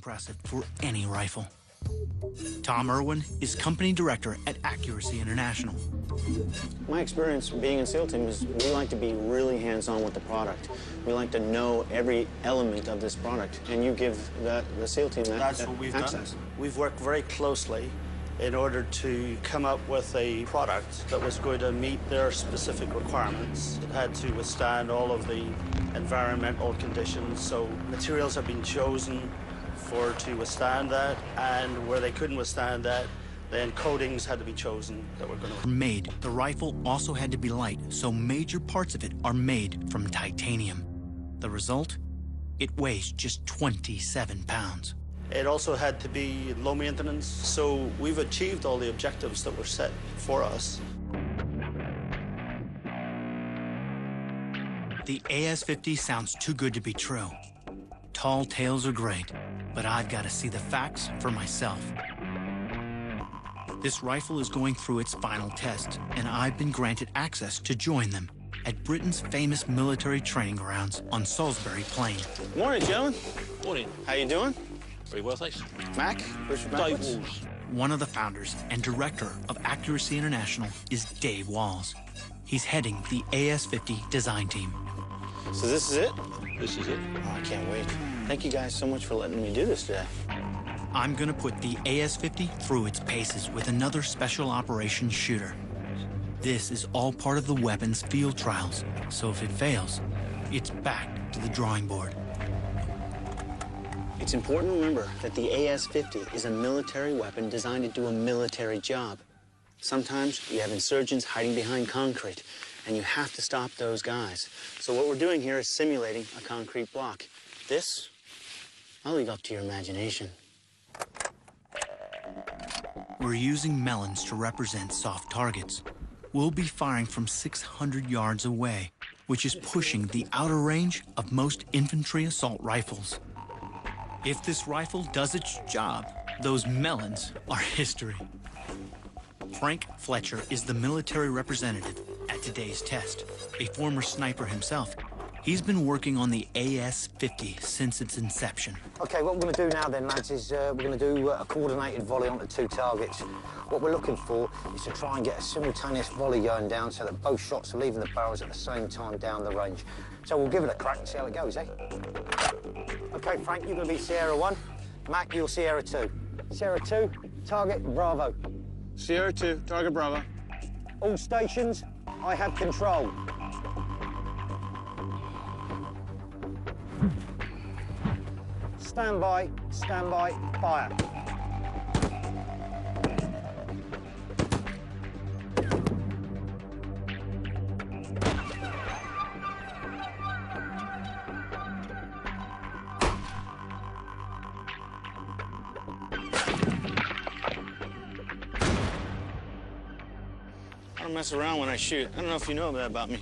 impressive for any rifle. Tom Irwin is company director at Accuracy International. My experience being in SEAL team is we like to be really hands-on with the product. We like to know every element of this product, and you give the SEAL team That's what we've access. done. We've worked very closely in order to come up with a product that was going to meet their specific requirements. It had to withstand all of the environmental conditions, so materials have been chosen to withstand that, and where they couldn't withstand that, then coatings had to be chosen that were going to... Made, the rifle also had to be light, so major parts of it are made from titanium. The result? It weighs just 27 pounds. It also had to be low maintenance, so we've achieved all the objectives that were set for us. The AS-50 sounds too good to be true. Tall tales are great, but I've got to see the facts for myself. This rifle is going through its final test, and I've been granted access to join them at Britain's famous military training grounds on Salisbury Plain. Morning, gentlemen. Morning. How you doing? Very well, thanks. Mac? Dave Walls. One of the founders and director of Accuracy International is Dave Walls. He's heading the AS-50 design team. So this is it? This is it. Oh, I can't wait. Thank you guys so much for letting me do this today. I'm gonna put the AS-50 through its paces with another special operations shooter. This is all part of the weapons field trials, so if it fails, it's back to the drawing board. It's important to remember that the AS-50 is a military weapon designed to do a military job. Sometimes you have insurgents hiding behind concrete, and you have to stop those guys. So what we're doing here is simulating a concrete block. This, I'll leave up to your imagination. We're using melons to represent soft targets. We'll be firing from 600 yards away, which is pushing the outer range of most infantry assault rifles. If this rifle does its job, those melons are history. Frank Fletcher is the military representative at today's test. A former sniper himself, he's been working on the AS-50 since its inception. OK, what we're going to do now then, lads, is we're going to do a coordinated volley onto two targets. What we're looking for is to try and get a simultaneous volley going down so that both shots are leaving the barrels at the same time down the range. So we'll give it a crack and see how it goes, eh? OK, Frank, you're going to be Sierra 1. Mac, you're Sierra 2. Sierra 2, target Bravo. Sierra 2, target Bravo. All stations, I have control. Stand by, fire. I don't mess around when I shoot. I don't know if you know that about me.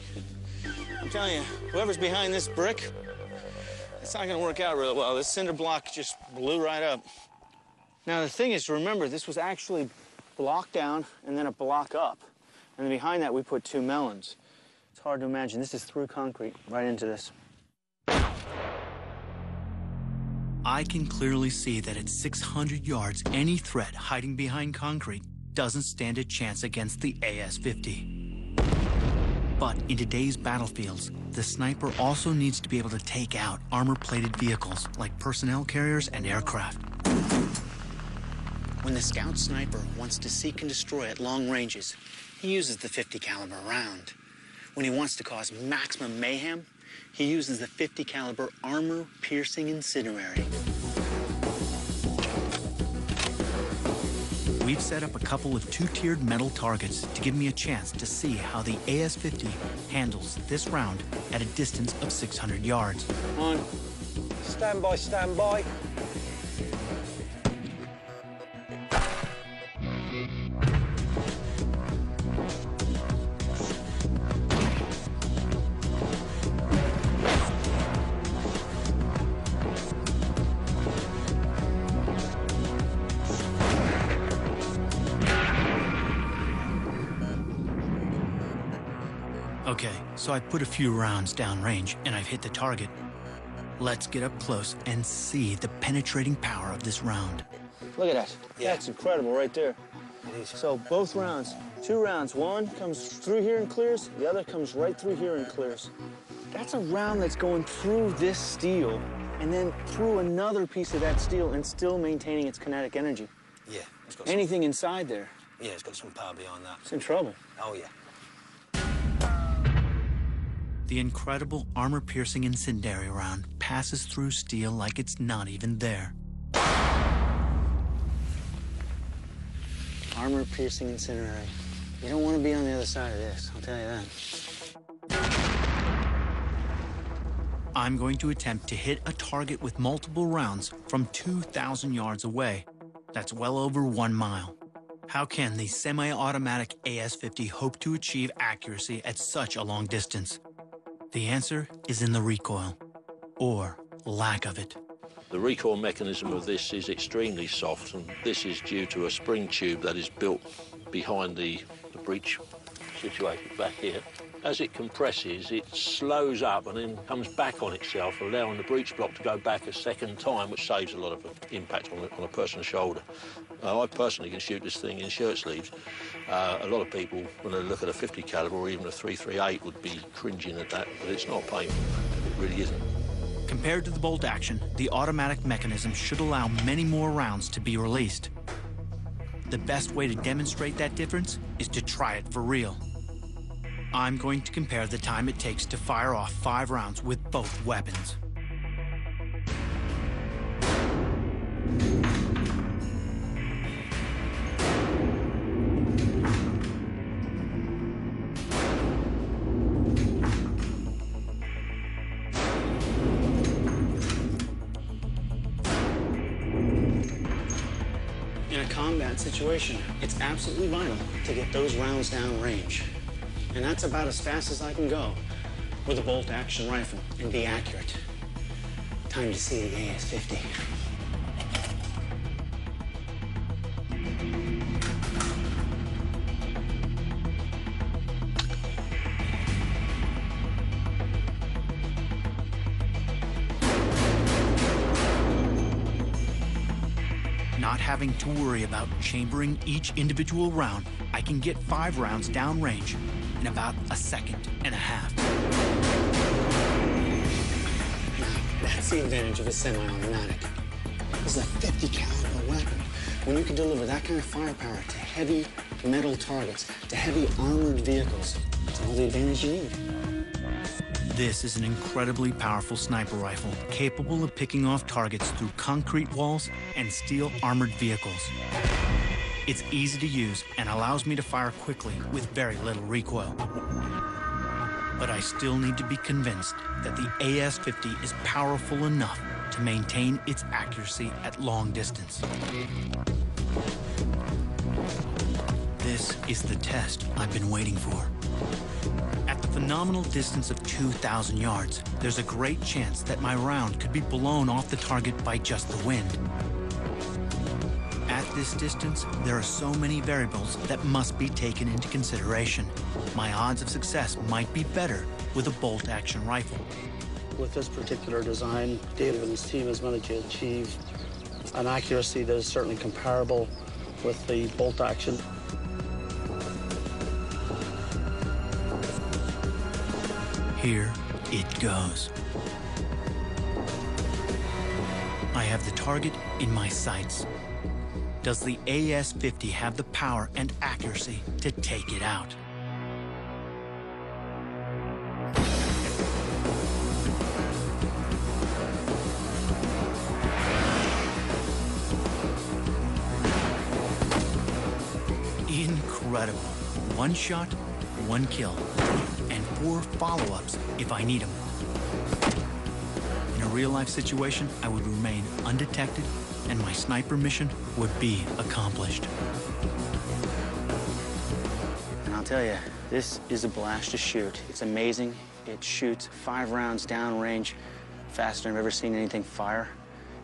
I'm telling you, whoever's behind this brick, it's not gonna work out real well. This cinder block just blew right up. Now, the thing is to remember, this was actually block down and then a block up. And then behind that, we put two melons. It's hard to imagine. This is through concrete, right into this. I can clearly see that at 600 yards, any threat hiding behind concrete doesn't stand a chance against the AS-50. But in today's battlefields, the sniper also needs to be able to take out armor-plated vehicles like personnel carriers and aircraft. When the scout sniper wants to seek and destroy at long ranges, he uses the .50 caliber round. When he wants to cause maximum mayhem, he uses the .50 caliber armor-piercing incendiary. We've set up a couple of two-tiered metal targets to give me a chance to see how the AS-50 handles this round at a distance of 600 yards. On. Stand by, stand by. Okay, so I put a few rounds downrange and I've hit the target. Let's get up close and see the penetrating power of this round. Look at that. Yeah. That's incredible right there. It is. So both rounds, 2 rounds. One comes through here and clears. The other comes right through here and clears. That's a round that's going through this steel and then through another piece of that steel and still maintaining its kinetic energy. Yeah. It's got Anything inside there, yeah, it's got some power behind that. it's in trouble. Oh, yeah. The incredible armor-piercing incendiary round passes through steel like it's not even there. Armor-piercing incendiary. You don't want to be on the other side of this, I'll tell you that. I'm going to attempt to hit a target with multiple rounds from 2,000 yards away. That's well over 1 mile. How can the semi-automatic AS-50 hope to achieve accuracy at such a long distance? The answer is in the recoil, or lack of it. The recoil mechanism of this is extremely soft, and this is due to a spring tube that is built behind the breech situated back here. As it compresses, it slows up and then comes back on itself, allowing the breech block to go back a second time, which saves a lot of impact on a person's shoulder. I personally can shoot this thing in shirt sleeves. A lot of people, when they look at a 50 caliber or even a 338, would be cringing at that, but it's not painful. It really isn't. Compared to the bolt action, the automatic mechanism should allow many more rounds to be released. The best way to demonstrate that difference is to try it for real. I'm going to compare the time it takes to fire off 5 rounds with both weapons. In a combat situation, it's absolutely vital to get those rounds down range. And that's about as fast as I can go with a bolt-action rifle and be accurate. Time to see the AS-50. Not having to worry about chambering each individual round, I can get 5 rounds downrange in about 1.5 seconds. That's the advantage of a semi-automatic. This is a 50 caliber weapon. When you can deliver that kind of firepower to heavy metal targets, to heavy armored vehicles, it's all the advantage you need. This is an incredibly powerful sniper rifle, capable of picking off targets through concrete walls and steel armored vehicles. It's easy to use and allows me to fire quickly with very little recoil. But I still need to be convinced that the AS-50 is powerful enough to maintain its accuracy at long distance. This is the test I've been waiting for. At the phenomenal distance of 2,000 yards, there's a great chance that my round could be blown off the target by just the wind. At this distance, there are so many variables that must be taken into consideration. My odds of success might be better with a bolt-action rifle. With this particular design, David and his team has managed to achieve an accuracy that is certainly comparable with the bolt action. Here it goes. I have the target in my sights. Does the AS-50 have the power and accuracy to take it out? Incredible. 1 shot, 1 kill, and 4 follow-ups if I need them. In a real-life situation, I would remain undetected and my sniper mission would be accomplished. And I'll tell you, this is a blast to shoot. It's amazing. It shoots 5 rounds downrange faster than I've ever seen anything fire,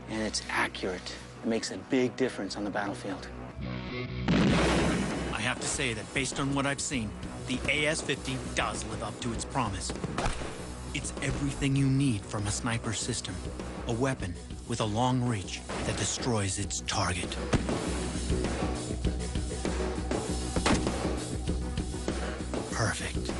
and it's accurate. It makes a big difference on the battlefield. I have to say that based on what I've seen, the AS-50 does live up to its promise. It's everything you need from a sniper system. A weapon with a long reach that destroys its target. Perfect.